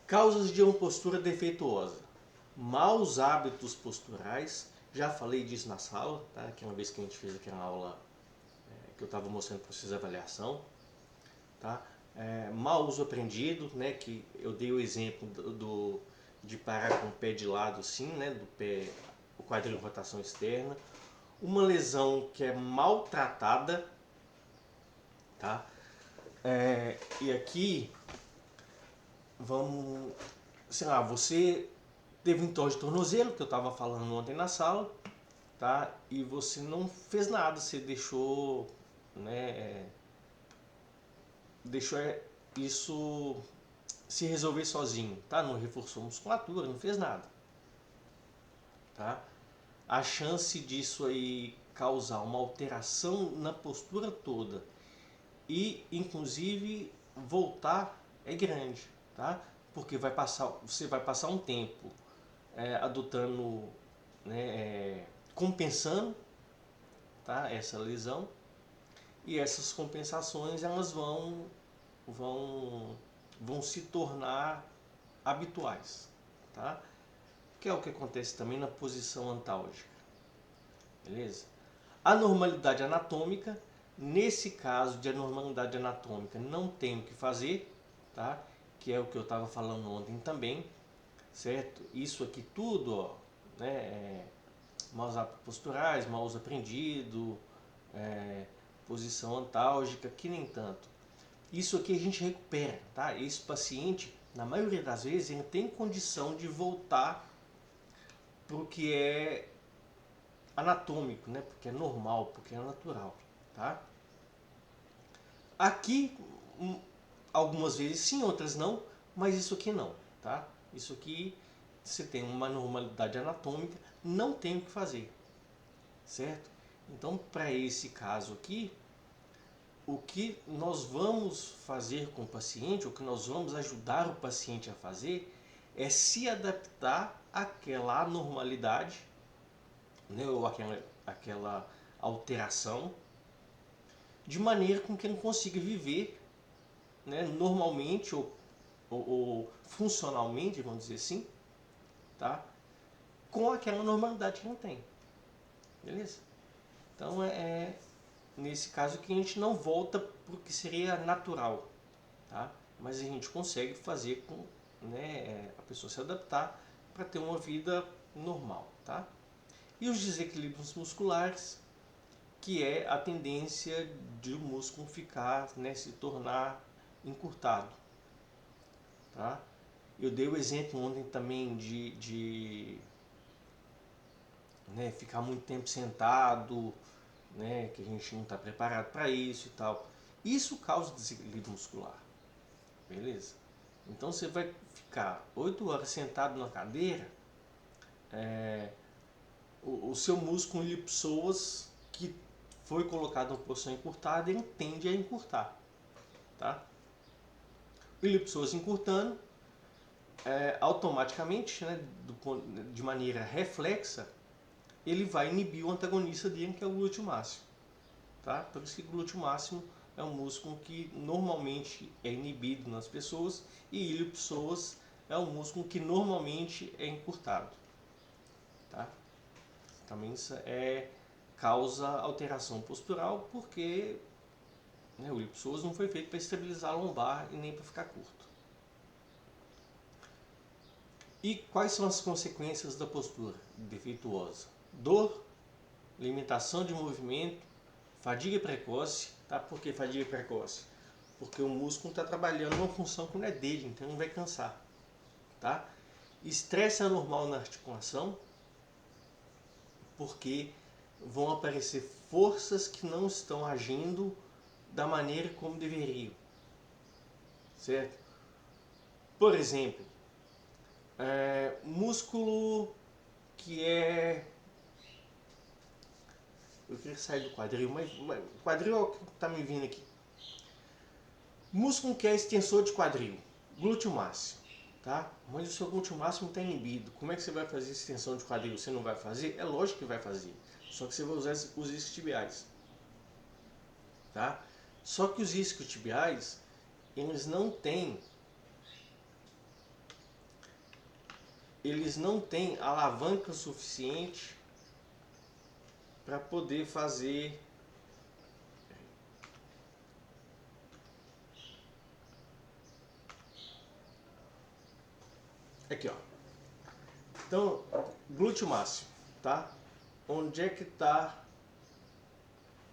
Causas de uma postura defeituosa. Maus hábitos posturais. Já falei disso na sala, tá? Aquela vez que a gente fez aquela aula que eu estava mostrando para vocês a avaliação. Tá? Mau uso aprendido, né? Que eu dei o exemplo de parar com o pé de lado assim, né? Do pé, o quadril em rotação externa. Uma lesão que é maltratada. Tá? E aqui vamos, sei lá, você teve um entorse de tornozelo, que eu estava falando ontem na sala, tá? E você não fez nada, você deixou, né, deixou isso se resolver sozinho, tá? Não reforçou musculatura, não fez nada, tá? A chance disso aí causar uma alteração na postura toda e inclusive voltar é grande, tá? Porque você vai passar um tempo adotando, né, compensando, tá, essa lesão, e essas compensações elas vão se tornar habituais, tá? Que é o que acontece também na posição antálgica, beleza? Anormalidade anatômica. Nesse caso de anormalidade anatômica não tem o que fazer, tá? Que é o que eu estava falando ontem também, certo? Isso aqui tudo, ó, né, maus hábitos posturais, mau uso aprendido, posição antálgica, que nem tanto. Isso aqui a gente recupera, tá? Esse paciente, na maioria das vezes, ele tem condição de voltar para o que é anatômico, né? Porque é normal, porque é natural, tá? Aqui, algumas vezes sim, outras não, mas isso aqui não, tá? Isso aqui, você tem uma normalidade anatômica, não tem o que fazer, certo? Então, para esse caso aqui, o que nós vamos fazer com o paciente, o que nós vamos ajudar o paciente a fazer, é se adaptar àquela anormalidade, né, ou àquela alteração, de maneira com que ele consiga viver, né, normalmente ou funcionalmente, vamos dizer assim, tá, com aquela normalidade que ele tem. Beleza? Então nesse caso que a gente não volta para o que seria natural, tá? Mas a gente consegue fazer com, né, a pessoa se adaptar para ter uma vida normal, tá? E os desequilíbrios musculares, que é a tendência de o músculo ficar, né, se tornar encurtado, tá? Eu dei o exemplo ontem também de né, ficar muito tempo sentado, né, que a gente não está preparado para isso e tal. Isso causa desequilíbrio muscular, beleza? Então você vai ficar 8 horas sentado na cadeira, o seu músculo elipsoas que foi colocado em posição encurtada, ele tende a encurtar, tá? O elipsoas encurtando, automaticamente, né, de maneira reflexa, ele vai inibir o antagonista dele, que é o glúteo máximo, tá? Por isso que o glúteo máximo é um músculo que normalmente é inibido nas pessoas, e ilipsoas é um músculo que normalmente é encurtado, tá? Também isso causa alteração postural, porque, né, o ilipsoas não foi feito para estabilizar a lombar e nem para ficar curto. E quais são as consequências da postura defeituosa? Dor, limitação de movimento, fadiga precoce, tá? Por que fadiga precoce? Porque o músculo está trabalhando uma função que não é dele, então não vai cansar, tá? Estresse anormal na articulação, porque vão aparecer forças que não estão agindo da maneira como deveriam, certo? Por exemplo, músculo que é... Eu queria sair do quadril, mas o quadril é o que está me vindo aqui. Músculo que é extensor de quadril, glúteo máximo, tá? Mas o seu glúteo máximo está inibido. Como é que você vai fazer extensão de quadril? Você não vai fazer? É lógico que vai fazer. Só que você vai usar os isquiotibiais, tá? Só que os isquiotibiais, eles não têm eles não têm alavanca suficiente para poder fazer aqui, ó. Então, glúteo máximo, tá? Onde é que está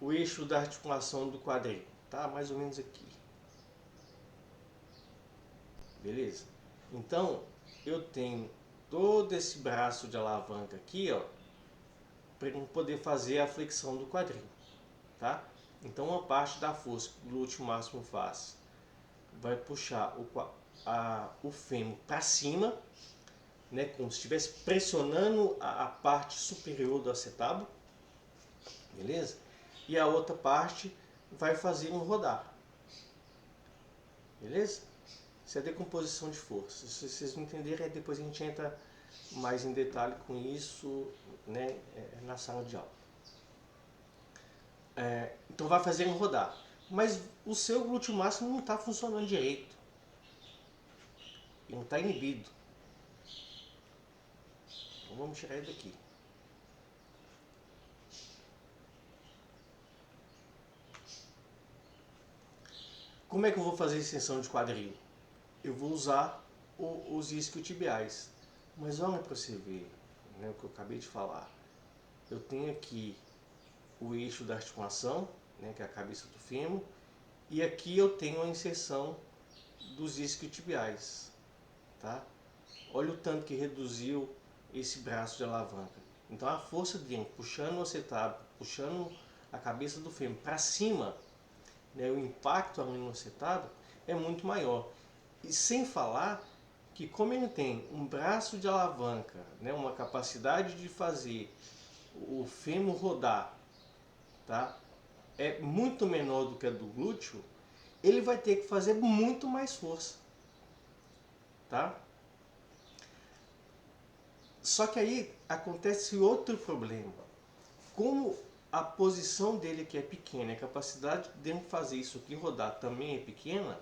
o eixo da articulação do quadril? Tá mais ou menos aqui. Beleza? Então, eu tenho todo esse braço de alavanca aqui, ó, para poder fazer a flexão do quadril, tá? Então, uma parte da força que o glúteo máximo faz vai puxar o fêmur para cima, né, como se estivesse pressionando a parte superior do acetábulo, beleza? E a outra parte vai fazer um rodar, beleza? Isso é decomposição de força. Se vocês não entenderem, aí depois a gente entra mais em detalhe com isso, né, na sala de aula. Então vai fazer um rodar. Mas o seu glúteo máximo não está funcionando direito. Ele não está inibido. Então vamos tirar ele daqui. Como é que eu vou fazer a extensão de quadril? Eu vou usar os isquiotibiais. Mas olha para você ver, né, o que eu acabei de falar. Eu tenho aqui o eixo da articulação, né, que é a cabeça do fêmur, e aqui eu tenho a inserção dos isquiotibiais, tá? Olha o tanto que reduziu esse braço de alavanca. Então a força dele puxando o acetábulo, puxando a cabeça do fêmur para cima, né, o impacto ali no acetábulo é muito maior. E sem falar que, como ele tem um braço de alavanca, né, uma capacidade de fazer o fêmur rodar, tá, é muito menor do que a do glúteo, ele vai ter que fazer muito mais força, tá? Só que aí acontece outro problema. Como a posição dele aqui é pequena, a capacidade dele fazer isso aqui rodar também é pequena,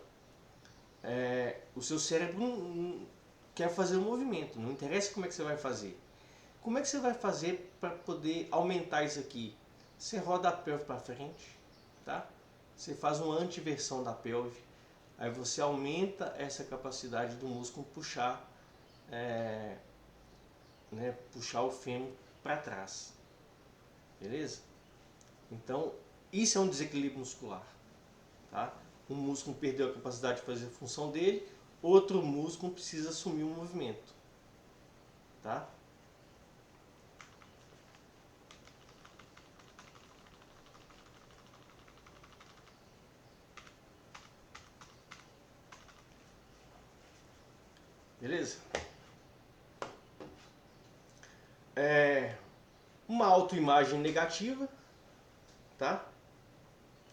o seu cérebro não quer fazer o movimento, não interessa como é que você vai fazer. Como é que você vai fazer para poder aumentar isso aqui? Você roda a pelve para frente, tá? Você faz uma antiversão da pelve, aí você aumenta essa capacidade do músculo puxar, né, puxar o fêmur para trás, beleza? Então, isso é um desequilíbrio muscular, tá? Um músculo perdeu a capacidade de fazer a função dele, outro músculo precisa assumir o movimento, tá? Beleza? Uma autoimagem negativa, tá?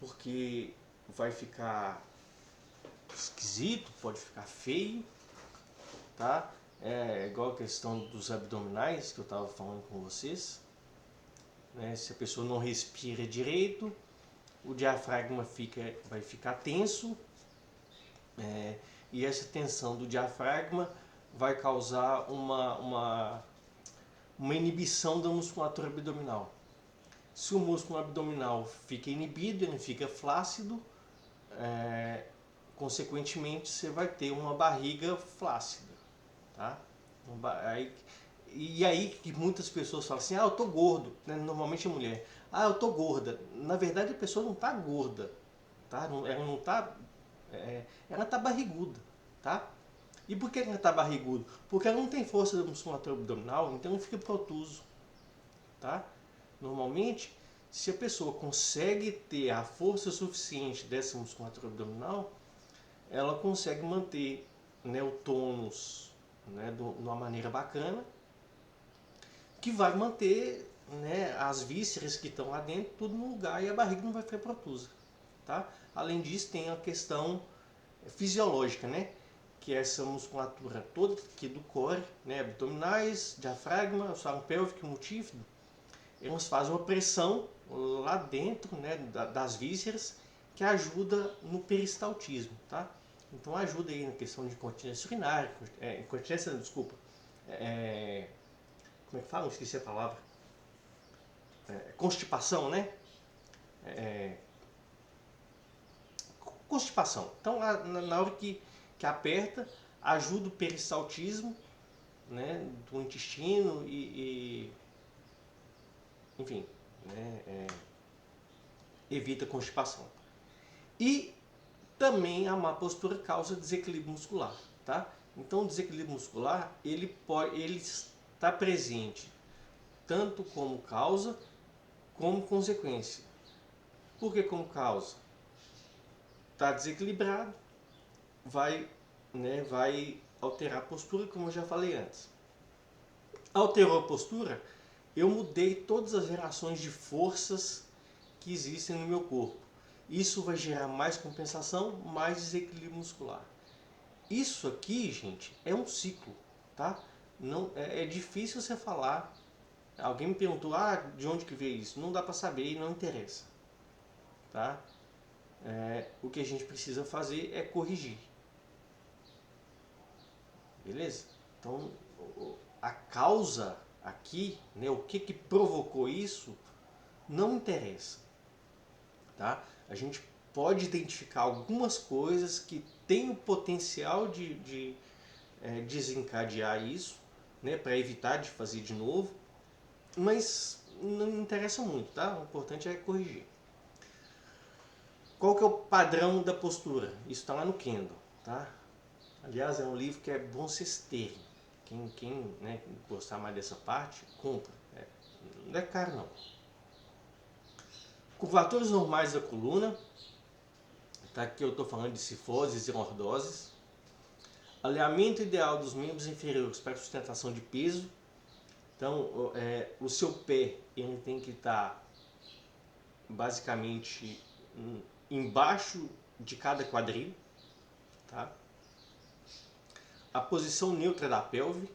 Porque vai ficar esquisito, pode ficar feio, tá? É igual a questão dos abdominais que eu estava falando com vocês, né? Se a pessoa não respira direito, o diafragma vai ficar tenso, e essa tensão do diafragma vai causar uma inibição da musculatura abdominal. Se o músculo abdominal fica inibido, ele fica flácido, consequentemente você vai ter uma barriga flácida, tá? E aí que muitas pessoas falam assim, eu tô gordo, né? Normalmente é mulher, eu tô gorda. Na verdade a pessoa não tá gorda, tá? Ela não tá, ela tá barriguda, tá? E por que ela tá barriguda? Porque ela não tem força da musculatura abdominal, então fica protuso, tá? Normalmente, se a pessoa consegue ter a força suficiente dessa musculatura abdominal, ela consegue manter, né, o tônus, né, de uma maneira bacana, que vai manter, né, as vísceras que estão lá dentro tudo no lugar e a barriga não vai ficar protusa, tá? Além disso, tem a questão fisiológica, né, que é essa musculatura toda aqui do core, né, abdominais, diafragma, o saco pélvico, multífido, eles fazem uma pressão lá dentro, né, das vísceras, que ajuda no peristaltismo, tá? Então ajuda aí na questão de incontinência urinária, como é que fala? Esqueci a palavra. Constipação, né? Constipação. Então, na hora que aperta, ajuda o peristaltismo, né, do intestino enfim, né, evita constipação. E também a má postura causa desequilíbrio muscular, tá? Então, o desequilíbrio muscular ele está presente tanto como causa como consequência. Por que como causa? Está desequilibrado, vai alterar a postura, como eu já falei antes. Alterou a postura, eu mudei todas as relações de forças que existem no meu corpo. Isso vai gerar mais compensação, mais desequilíbrio muscular. Isso aqui, gente, é um ciclo, tá? Não é difícil você falar. Alguém me perguntou, de onde que veio isso? Não dá para saber e não interessa, tá? O que a gente precisa fazer é corrigir, beleza? Então, a causa aqui, né, o que provocou isso, não interessa, tá? A gente pode identificar algumas coisas que têm o potencial de desencadear isso, né, para evitar de fazer de novo, mas não interessa muito, tá? O importante é corrigir. Qual que é o padrão da postura? Isso está lá no Kendo, tá? Aliás, é um livro que é bom vocês terem. Quem né, gostar mais dessa parte, compra. Não é caro não. Curvaturas normais da coluna. Tá? Aqui eu estou falando de cifoses e lordoses. Alinhamento ideal dos membros inferiores para sustentação de peso. Então, o seu pé ele tem que estar basicamente embaixo de cada quadril. Tá? A posição neutra da pelve.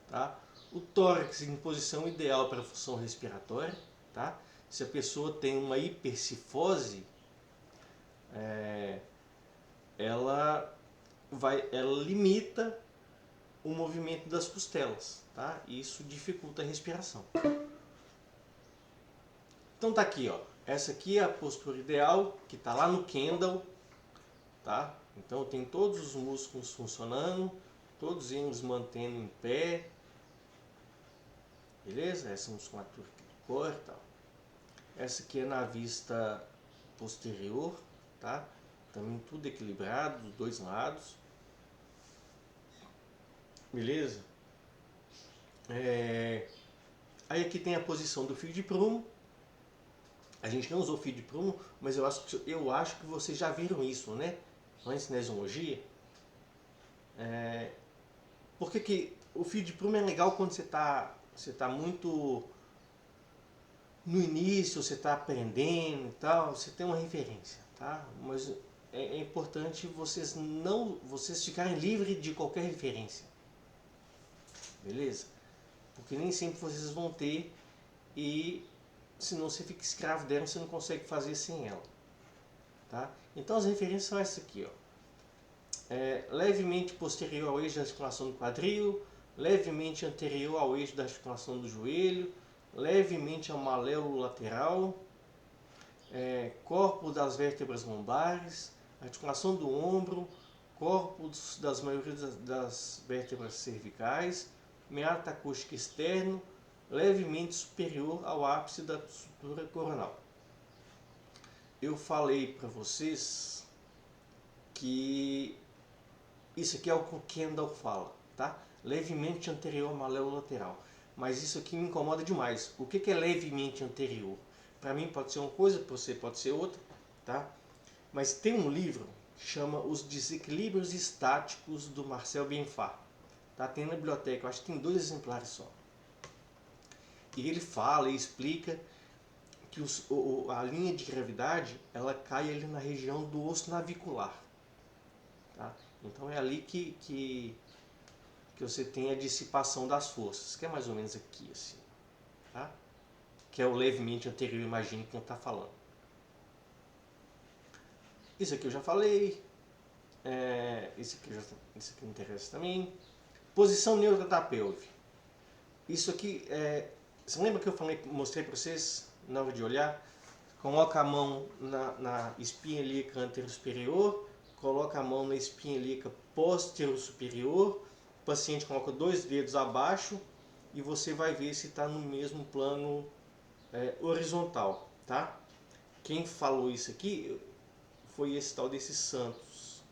Tá? O tórax em posição ideal para a função respiratória. Tá? Se a pessoa tem uma hipercifose, ela limita o movimento das costelas, tá? E isso dificulta a respiração. Então tá aqui, ó. Essa aqui é a postura ideal que está lá no Kendall, tá? Então tem todos os músculos funcionando, todos eles mantendo em pé, beleza? Essa musculatura aqui do core e tal. Essa aqui é na vista posterior, tá? Também tudo equilibrado dos dois lados, beleza? Aí aqui tem a posição do fio de prumo. A gente não usou fio de prumo, mas eu acho que vocês já viram isso, né? Na cinesiologia. Por que o fio de prumo é legal quando você tá muito no início, você está aprendendo e tal, você tem uma referência, tá? Mas é importante vocês ficarem livres de qualquer referência, beleza? Porque nem sempre vocês vão ter e senão você fica escravo dela, você não consegue fazer sem ela, tá? Então as referências são essas aqui, ó. Levemente posterior ao eixo da articulação do quadril, levemente anterior ao eixo da articulação do joelho, levemente ao maléolo lateral, corpo das vértebras lombares, articulação do ombro, corpos das maioria das vértebras cervicais, meato acústico externo, levemente superior ao ápice da estrutura coronal. Eu falei para vocês que isso aqui é o que o Kendall fala, tá? Levemente anterior ao maléolo lateral. Mas isso aqui me incomoda demais. O que é levemente anterior? Para mim pode ser uma coisa, para você pode ser outra, tá? Mas tem um livro que chama Os Desequilíbrios Estáticos do Marcel Bienfait. Tá? Tem na biblioteca, eu acho que tem 2 exemplares só. E ele fala e explica que a linha de gravidade ela cai ali na região do osso navicular. Tá? Então é ali que você tem a dissipação das forças, que é mais ou menos aqui, assim. Tá? Que é o levemente anterior, imagine quem está falando. Isso aqui eu já falei. Isso aqui não interessa também. Posição neutra da pelve. Isso aqui, você lembra que eu mostrei para vocês na hora de olhar? Coloca a mão na espinha ilíaca anterior superior, coloca a mão na espinha ilíaca posterior superior, o paciente coloca 2 dedos abaixo e você vai ver se está no mesmo plano horizontal, tá? Quem falou isso aqui foi esse tal desse Santos,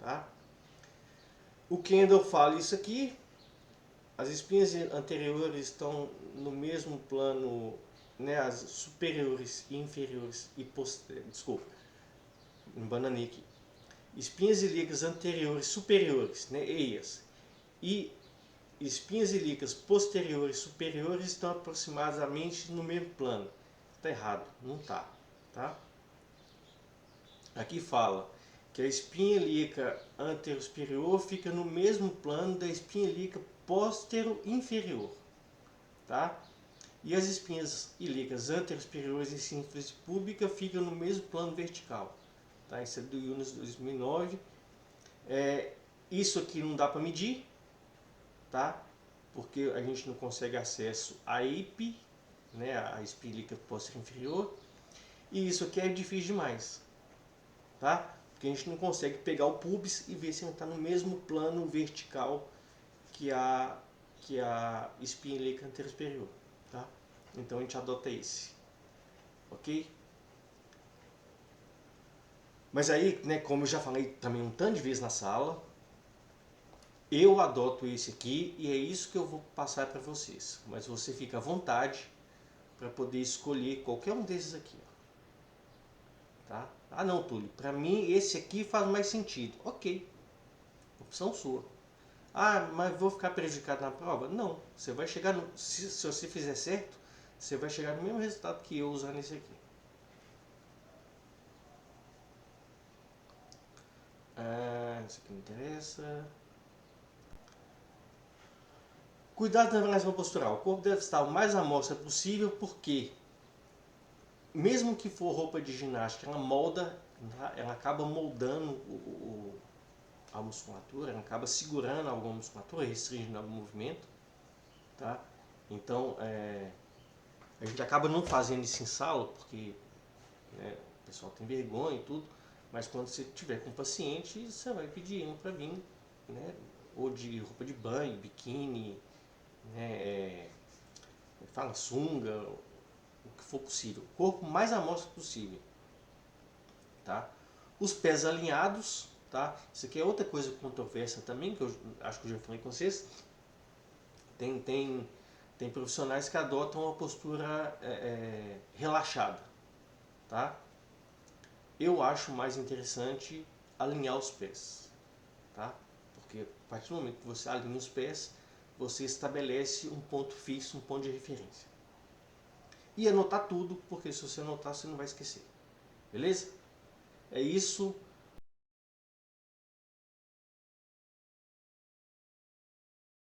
tá? O Kendall fala isso aqui, as espinhas anteriores estão no mesmo plano, né, as superiores e inferiores e posteriores, desculpa, embananei aqui. Espinhas ilíacas anteriores superiores, né, eias, e espinhas ilíacas posteriores superiores estão aproximadamente no mesmo plano. Está errado, não está, tá? Aqui fala que a espinha ilíaca anterior superior fica no mesmo plano da espinha ilíaca postero inferior, tá? E as espinhas ilíacas anterior superiores e síntese pública ficam no mesmo plano vertical, tá? Isso é do Yunus 2009. Isso aqui não dá para medir, tá? Porque a gente não consegue acesso à IP, né? A espinha ilíaca postero inferior. E isso aqui é difícil demais, tá? Porque a gente não consegue pegar o pubis e ver se ele está no mesmo plano vertical que a espinha ilíaca anterior superior, tá? Então a gente adota esse, ok? Mas aí, né, como eu já falei também um tanto de vezes na sala, eu adoto esse aqui e é isso que eu vou passar para vocês. Mas você fica à vontade para poder escolher qualquer um desses aqui, tá? Ah não, Túlio, para mim esse aqui faz mais sentido. Ok, opção sua. Ah, mas vou ficar prejudicado na prova? Não, você vai chegar no, se você fizer certo, você vai chegar no mesmo resultado que eu usando esse aqui. Isso aqui não interessa. Cuidado na avaliação postural. O corpo deve estar o mais à mostra possível, porque mesmo que for roupa de ginástica, ela molda, ela acaba moldando a musculatura, ela acaba segurando alguma musculatura, restringindo algum movimento, tá? Então, a gente acaba não fazendo isso em sala, porque, né, o pessoal tem vergonha e tudo, mas quando você tiver com o paciente, você vai pedir para vir, né, ou de roupa de banho, biquíni, né, fala sunga, o que for possível, o corpo mais à mostra possível, tá? Os pés alinhados, tá? Isso aqui é outra coisa controversa também, que eu acho que eu já falei com vocês. Tem profissionais que adotam uma postura relaxada, tá? Eu acho mais interessante alinhar os pés, tá? Porque a partir do momento que você alinha os pés, você estabelece um ponto fixo, um ponto de referência. E anotar tudo, porque se você anotar, você não vai esquecer. Beleza? É isso.